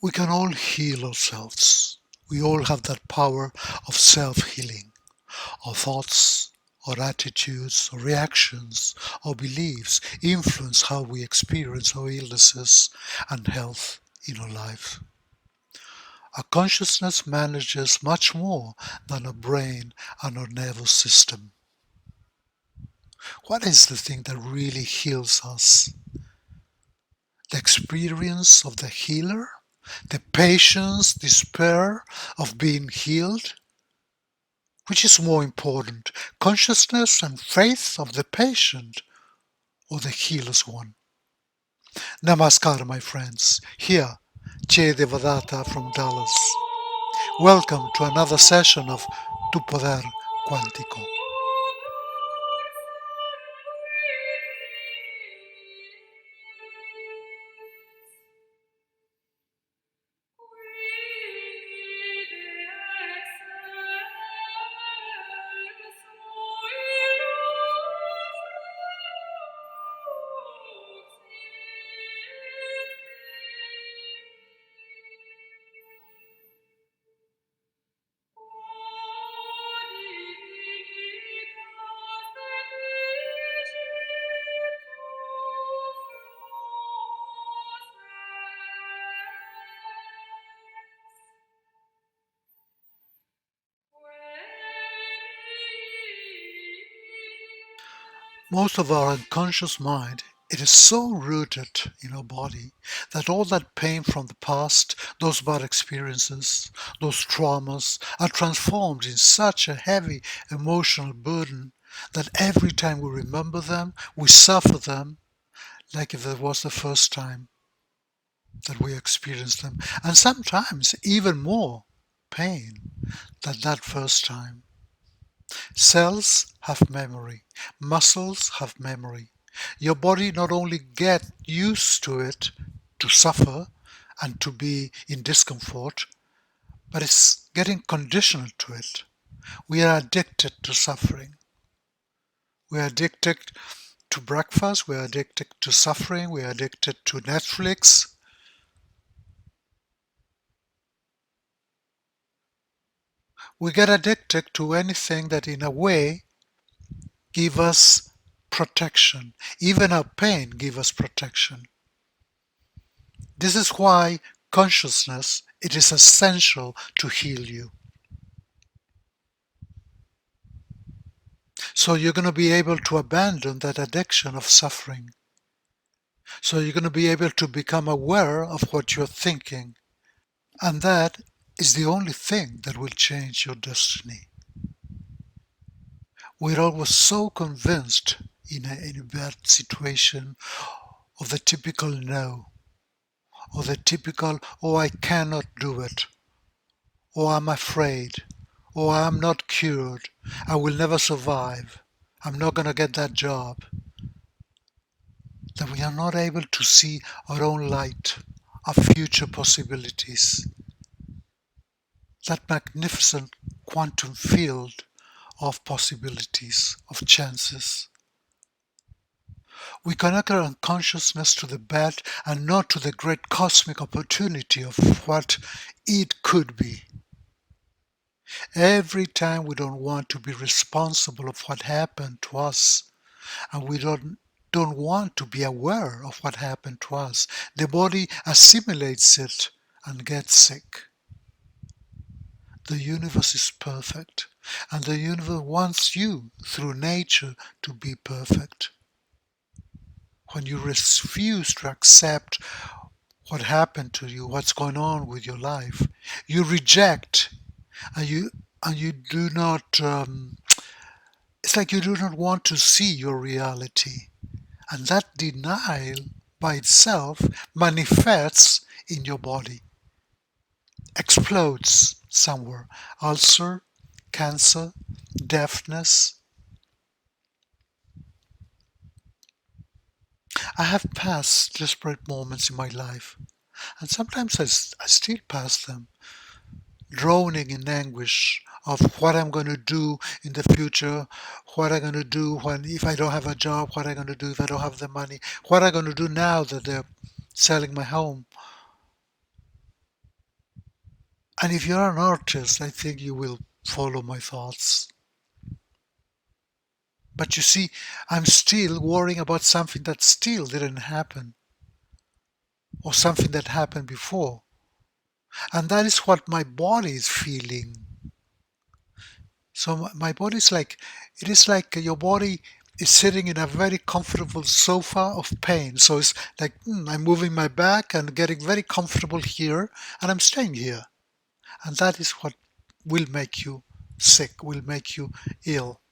We can all heal ourselves. We all have that power of self-healing. Our thoughts, our attitudes, our reactions, our beliefs influence how we experience our illnesses and health in our life. Our consciousness manages much more than our brain and our nervous system. What is the thing that really heals us? The experience of the healer? The patience, despair of being healed? Which is more important, consciousness and faith of the patient or the healer's one? Namaskar, my friends. Here, Devadatta from Dallas. Welcome to another session of Tu Poder Cuántico. Most of our unconscious mind, it is so rooted in our body that all that pain from the past, those bad experiences, those traumas are transformed in such a heavy emotional burden that every time we remember them, we suffer them like if it was the first time that we experienced them. And sometimes even more pain than that first time. Cells have memory. Muscles have memory. Your body not only gets used to it, to suffer and to be in discomfort, but it's getting conditioned to it. We are addicted to suffering. We are addicted to breakfast. We are addicted to suffering. We are addicted to Netflix. We get addicted to anything that in a way give us protection. Even our pain give us protection. This is why consciousness, it is essential to heal you. So you're going to be able to abandon that addiction of suffering. So you're going to be able to become aware of what you're thinking. And that is the only thing that will change your destiny. We're always so convinced in a bad situation of the typical no, or the typical, oh, I cannot do it, or I'm afraid, or I'm not cured, I will never survive, I'm not going to get that job. That we are not able to see our own light, our future possibilities, that magnificent quantum field of possibilities, of chances. We connect our unconsciousness to the bad and not to the great cosmic opportunity of what it could be. Every time we don't want to be responsible of what happened to us, and we don't want to be aware of what happened to us, the body assimilates it and gets sick. The universe is perfect, and the universe wants you, through nature, to be perfect. When you refuse to accept what happened to you, what's going on with your life, you reject, and you do not. It's like you do not want to see your reality, and that denial by itself manifests in your body, explodes somewhere. Ulcer, cancer, deafness. I have passed desperate moments in my life, and sometimes I still pass them, droning in anguish of what I'm going to do in the future, what I'm going to do when if I don't have a job, what I'm going to do if I don't have the money, what I'm going to do now that they're selling my home. And if you're an artist, I think you will follow my thoughts. But you see, I'm still worrying about something that still didn't happen, or something that happened before. And that is what my body is feeling. So my body is like, it is like your body is sitting in a very comfortable sofa of pain. So it's like, I'm moving my back and getting very comfortable here, and I'm staying here. And that is what will make you sick, will make you ill.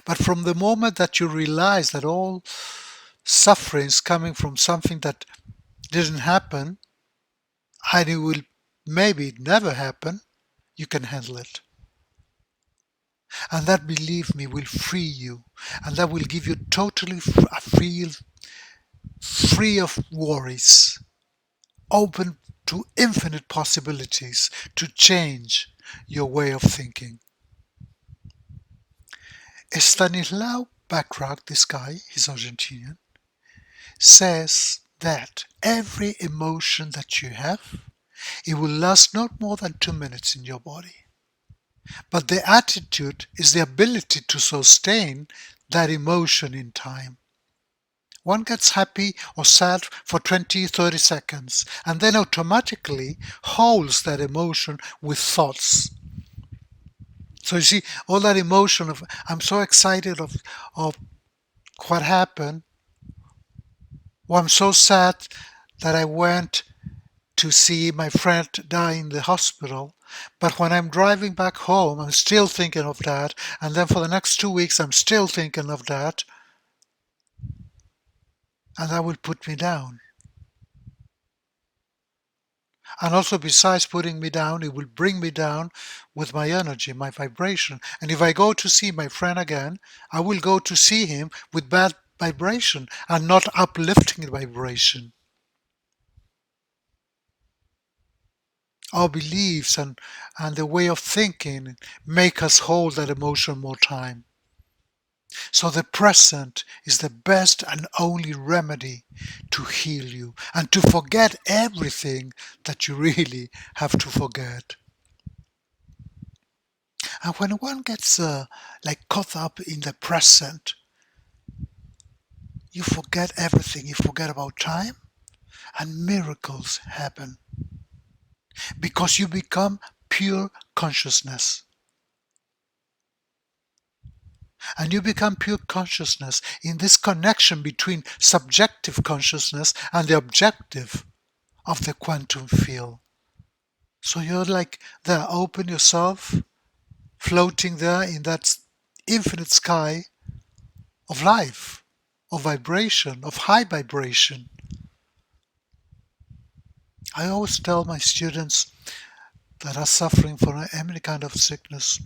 But from the moment that you realize that all suffering is coming from something that didn't happen, and it will maybe never happen, you can handle it. And that, believe me, will free you. And that will give you totally free of worries, open to infinite possibilities to change your way of thinking. Stanislaw Bachrach, this guy, he's Argentinian, says that every emotion that you have, it will last not more than 2 minutes in your body. But the attitude is the ability to sustain that emotion in time. One gets happy or sad for 20, 30 seconds and then automatically holds that emotion with thoughts. So you see, all that emotion of, I'm so excited of what happened, or I'm so sad that I went to see my friend die in the hospital. But when I'm driving back home, I'm still thinking of that. And then for the next 2 weeks, I'm still thinking of that. And that will put me down. And also, besides putting me down, it will bring me down with my energy, my vibration. And if I go to see my friend again, I will go to see him with bad vibration and not uplifting vibration. Our beliefs and the way of thinking make us hold that emotion more time. So the present is the best and only remedy to heal you and to forget everything that you really have to forget. And when one gets like caught up in the present, you forget everything. You forget about time, and miracles happen because you become pure consciousness. And you become pure consciousness in this connection between subjective consciousness and the objective of the quantum field. So you're like there, open yourself, floating there in that infinite sky of life, of vibration, of high vibration. I always tell my students that are suffering from any kind of sickness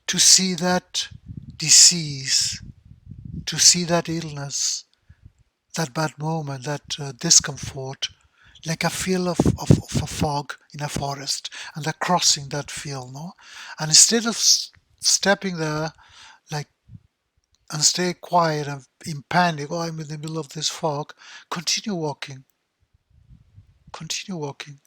to see that disease, to see that illness, that bad moment, that discomfort, like a feel of a fog in a forest, and they're crossing that field, no? And instead of stepping there, like, and stay quiet and in panic, oh, I'm in the middle of this fog, continue walking, continue walking.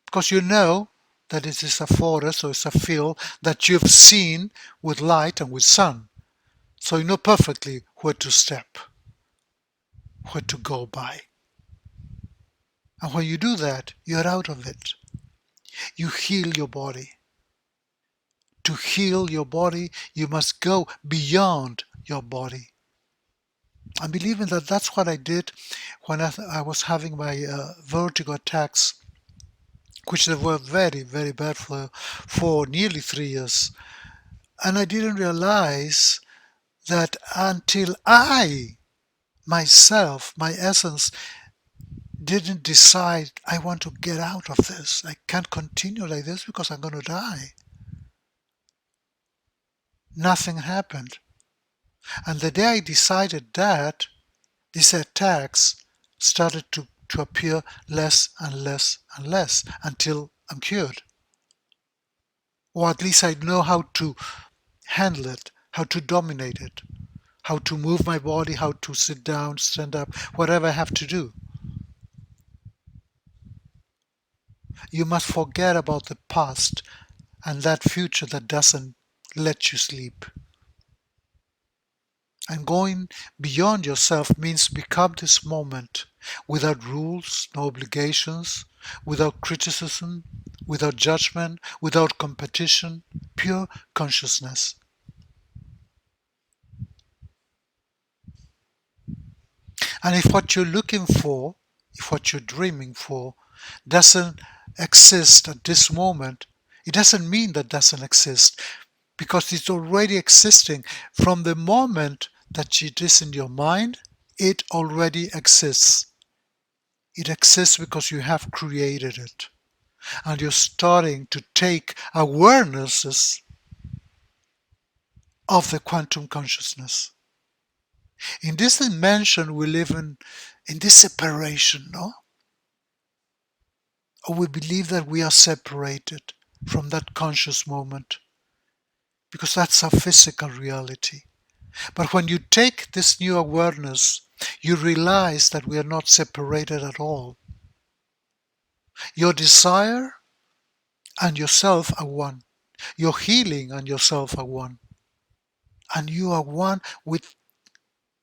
Because you know that it is a forest or it's a field that you've seen with light and with sun. So you know perfectly where to step, where to go by. And when you do that, you're out of it. You heal your body. To heal your body, you must go beyond your body. I'm believing that that's what I did when I was having my vertigo attacks, which they were very, very bad for nearly 3 years. And I didn't realize that until I, myself, my essence, didn't decide I want to get out of this. I can't continue like this because I'm going to die. Nothing happened. And the day I decided that, these attacks started to appear less and less and less until I'm cured. Or at least I know how to handle it, how to dominate it, how to move my body, how to sit down, stand up, whatever I have to do. You must forget about the past and that future that doesn't let you sleep. And going beyond yourself means become this moment without rules, no obligations, without criticism, without judgment, without competition, pure consciousness. And if what you're looking for, if what you're dreaming for doesn't exist at this moment, it doesn't mean that doesn't exist because it's already existing. From the moment that it is in your mind, it already exists. It exists because you have created it. And you're starting to take awarenesses of the quantum consciousness. In this dimension we live in this separation, no? Or we believe that we are separated from that conscious moment because that's our physical reality. But when you take this new awareness, you realize that we are not separated at all. Your desire and yourself are one. Your healing and yourself are one. And you are one with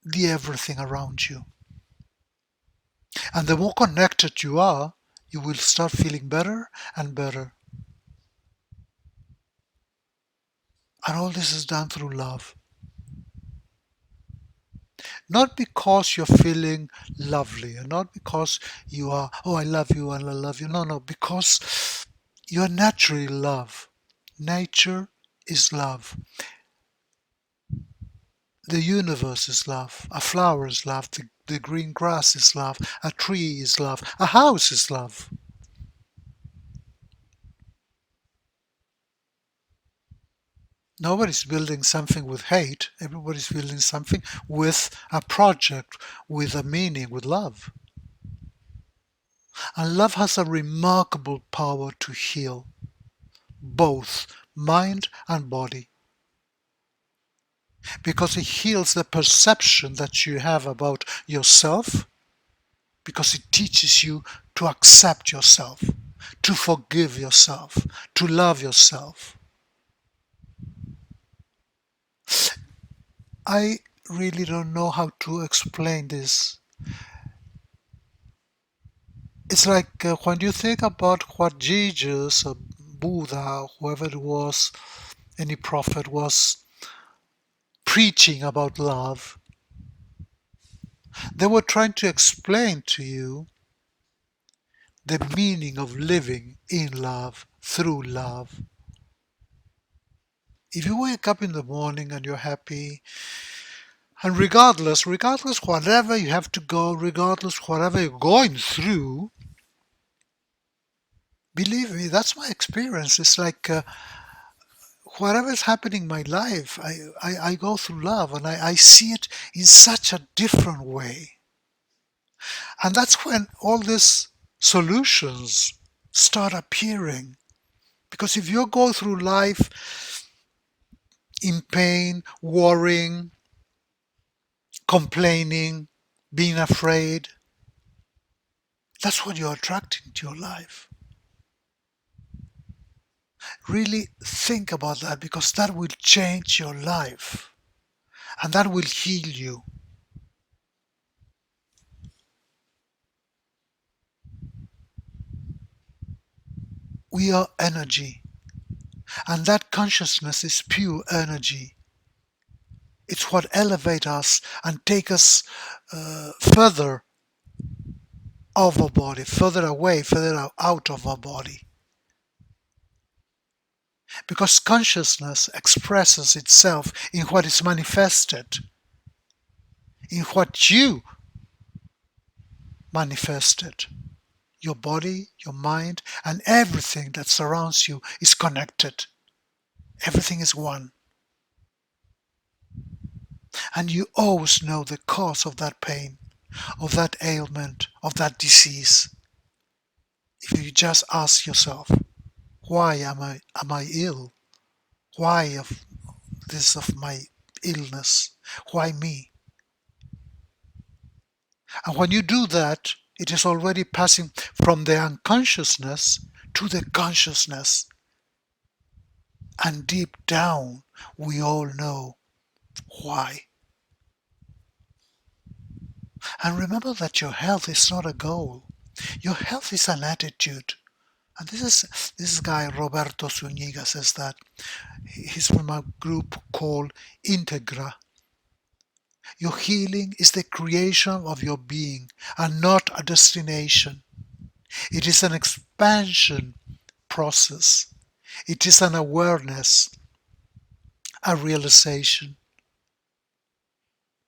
the everything around you. And the more connected you are, you will start feeling better and better. And all this is done through love. Not because you're feeling lovely, and not because you are, oh, I love you and I love you. No, no, because you're naturally love. Nature is love. The universe is love. A flower is love. The green grass is love. A tree is love. A house is love. Nobody's building something with hate. Everybody's building something with a project, with a meaning, with love. And love has a remarkable power to heal both mind and body because it heals the perception that you have about yourself, because it teaches you to accept yourself, to forgive yourself, to love yourself. I really don't know how to explain this. It's like when you think about what Jesus or Buddha, whoever it was, any prophet was preaching about love, they were trying to explain to you the meaning of living in love, through love. If you wake up in the morning and you're happy, and regardless whatever you have to go, regardless whatever you're going through, believe me, that's my experience. It's like whatever is happening in my life, I go through love and I see it in such a different way. And that's when all these solutions start appearing. Because if you go through life in pain, worrying, complaining, being afraid, that's what you're attracting to your life. Really think about that because that will change your life and that will heal you. We are energy, and that consciousness is pure energy. It's what elevates us and take us further of our body, further away, further out of our body. Because consciousness expresses itself in what is manifested, in what you manifested. Your body, your mind, and everything that surrounds you is connected. Everything is one. And you always know the cause of that pain, of that ailment, of that disease. If you just ask yourself, why am I ill? Why of this of my illness? Why me? And when you do that, it is already passing from the unconsciousness to the consciousness. And deep down, we all know why. And remember that your health is not a goal. Your health is an attitude. And this guy Roberto Zuniga says that. He's from a group called Integra. Your healing is the creation of your being and not a destination. It is an expansion process. It is an awareness, a realization.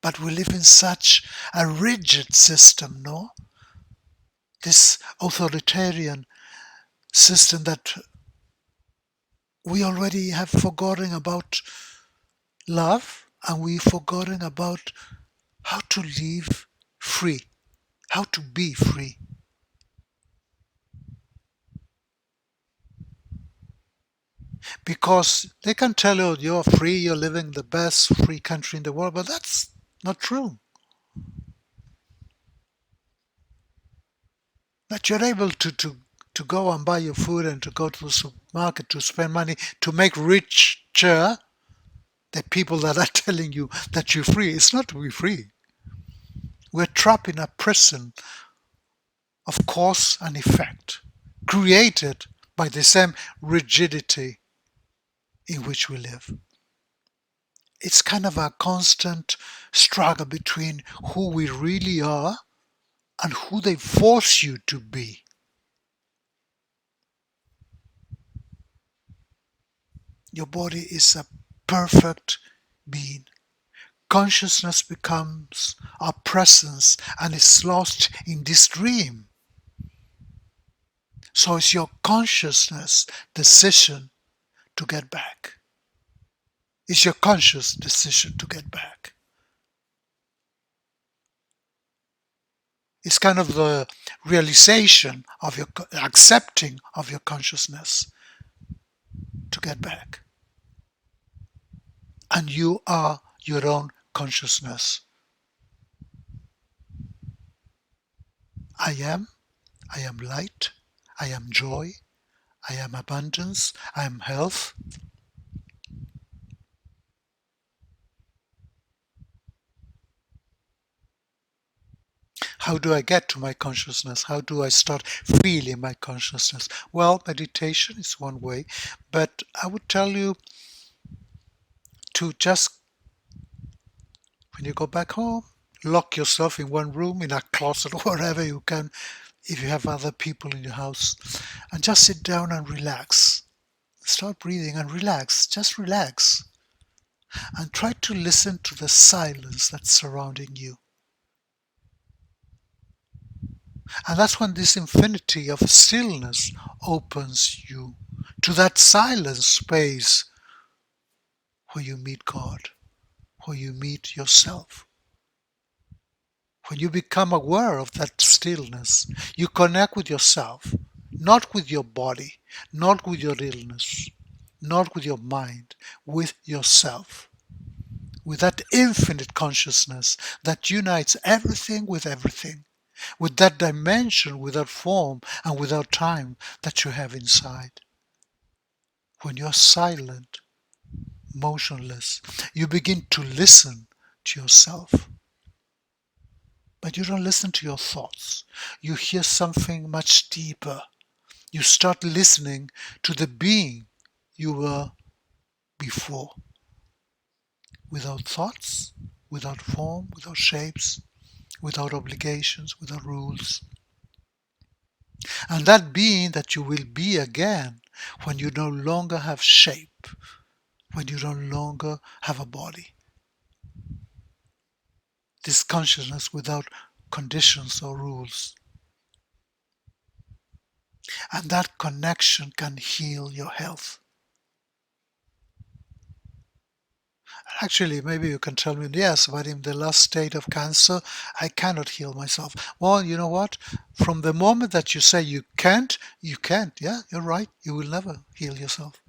But we live in such a rigid system, no? This authoritarian system that we already have forgotten about love, and we've forgotten about how to live free, how to be free. Because they can tell you you're free, you're living the best free country in the world, but that's not true. That you're able to go and buy your food and to go to the supermarket to spend money to make richer the people that are telling you that you're free. It's not to be free. We're trapped in a prison of cause and effect, created by the same rigidity in which we live. It's kind of a constant struggle between who we really are and who they force you to be. Your body is a perfect being. Consciousness becomes our presence and is lost in this dream. So it's your consciousness decision to get back. It's your conscious decision to get back. It's kind of the realization of your accepting of your consciousness to get back. And you are your own consciousness. I am light, I am joy, I am abundance, I am health. How do I get to my consciousness? How do I start feeling my consciousness? Well, meditation is one way, but I would tell you to just, when you go back home, lock yourself in one room, in a closet, wherever you can, if you have other people in your house, and just sit down and relax. Start breathing and relax. Just relax. And try to listen to the silence that's surrounding you. And that's when this infinity of stillness opens you to that silent space where you meet God, where you meet yourself. When you become aware of that stillness, you connect with yourself, not with your body, not with your illness, not with your mind, with yourself. With that infinite consciousness that unites everything with everything, with that dimension without form and without time that you have inside. When you're silent, motionless, you begin to listen to yourself. But you don't listen to your thoughts. You hear something much deeper. You start listening to the being you were before. Without thoughts, without form, without shapes, without obligations, without rules. And that being that you will be again when you no longer have shape, when you no longer have a body. This consciousness without conditions or rules. And that connection can heal your health. Actually, maybe you can tell me, yes, but in the last state of cancer, I cannot heal myself. Well, you know what? From the moment that you say you can't, you can't. Yeah, you're right. You will never heal yourself.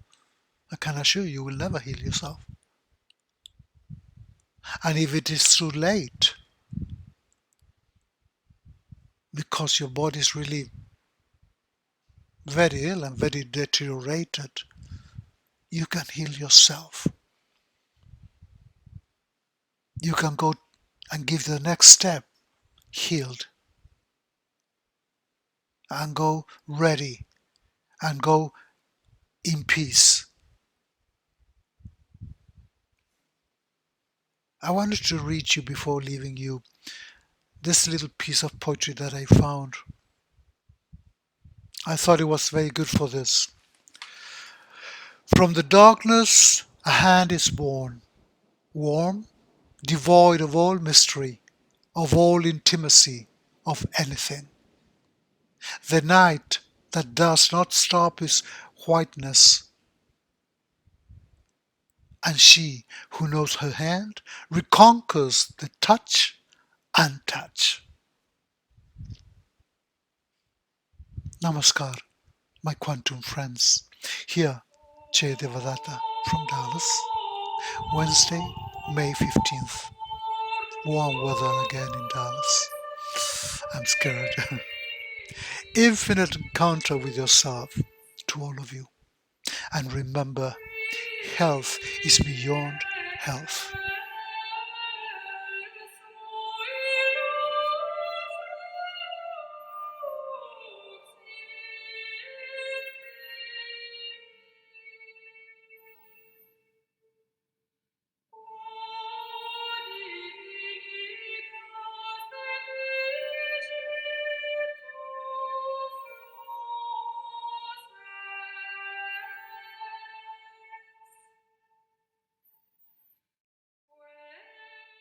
I can assure you, you will never heal yourself. And if it is too late, because your body is really very ill and very deteriorated, you can heal yourself. You can go and give the next step, healed, and go ready and go in peace. I wanted to read you before leaving you this little piece of poetry that I found. I thought it was very good for this. From the darkness a hand is born, warm, devoid of all mystery, of all intimacy, of anything. The night that does not stop is whiteness, and she who knows her hand reconquers the touch and touch. Namaskar, my quantum friends. Here, Devadatta from Dallas, Wednesday, May 15th. Warm weather again in Dallas. I'm scared. Infinite encounter with yourself to all of you. And remember, health is beyond health.